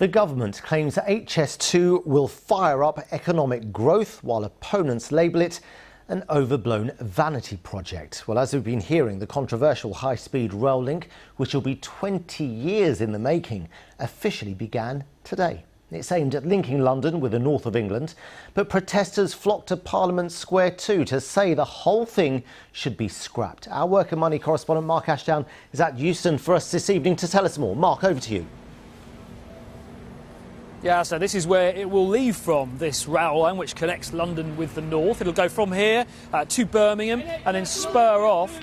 The government claims that HS2 will fire up economic growth, while opponents label it an overblown vanity project. Well, as we've been hearing, the controversial high-speed rail link, which will be 20 years in the making, officially began today. It's aimed at linking London with the north of England, but protesters flocked to Parliament Square too to say the whole thing should be scrapped. Our Work and Money correspondent Mark Ashdown is at Euston for us this evening to tell us more. Mark, over to you. Yeah, so this is where it will leave from, this rail line which connects London with the north. It'll go from here to Birmingham and then spur off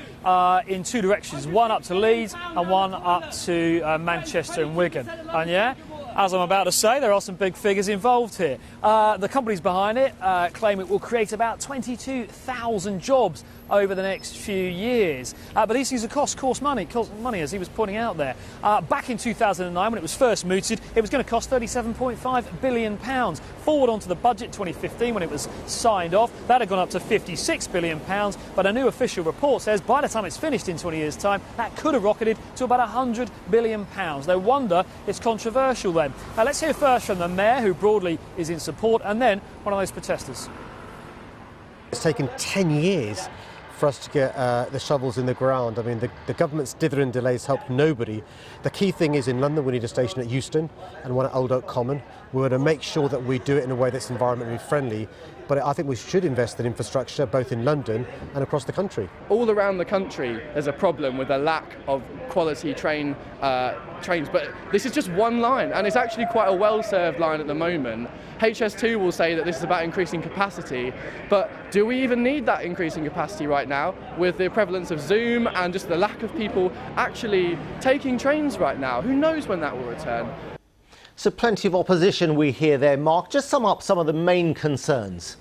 in two directions, one up to Leeds and one up to Manchester and Wigan. And yeah, as I'm about to say, there are some big figures involved here. The companies behind it claim it will create about 22,000 jobs over the next few years. But these things cost money, as he was pointing out there. Back in 2009, when it was first mooted, it was going to cost £37.5 billion. Forward onto the budget 2015, when it was signed off, that had gone up to £56 billion. But a new official report says by the time it's finished in 20 years' time, that could have rocketed to about £100 billion. No wonder it's controversial then. Let's hear first from the Mayor, who broadly is in support, and then one of those protesters. It's taken 10 years for us to get the shovels in the ground. I mean, the government's dithering delays help nobody. The key thing is in London we need a station at Euston and one at Old Oak Common. We're going to make sure that we do it in a way that's environmentally friendly. But I think we should invest in infrastructure both in London and across the country. All around the country there's a problem with a lack of quality trains, but this is just one line and it's actually quite a well-served line at the moment. HS2 will say that this is about increasing capacity, but do we even need that increasing capacity right now with the prevalence of Zoom and just the lack of people actually taking trains right now? Who knows when that will return? So plenty of opposition we hear there, Mark. Just sum up some of the main concerns.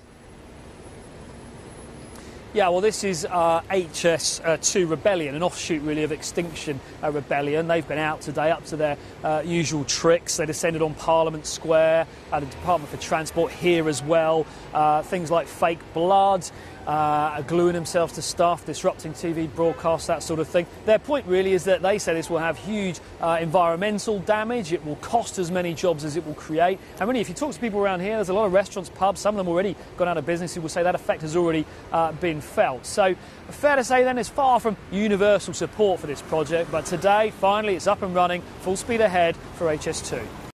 Yeah, well, this is HS2 Rebellion, an offshoot really of Extinction Rebellion. They've been out today up to their usual tricks. They descended on Parliament Square, the Department for Transport here as well. Things like fake blood, gluing themselves to stuff, disrupting TV broadcasts, that sort of thing. Their point really is that they say this will have huge environmental damage. It will cost as many jobs as it will create. And really, if you talk to people around here, there's a lot of restaurants, pubs, some of them already gone out of business, who will say that effect has already been felt. So fair to say then there's far from universal support for this project, but today finally it's up and running, full speed ahead for HS2.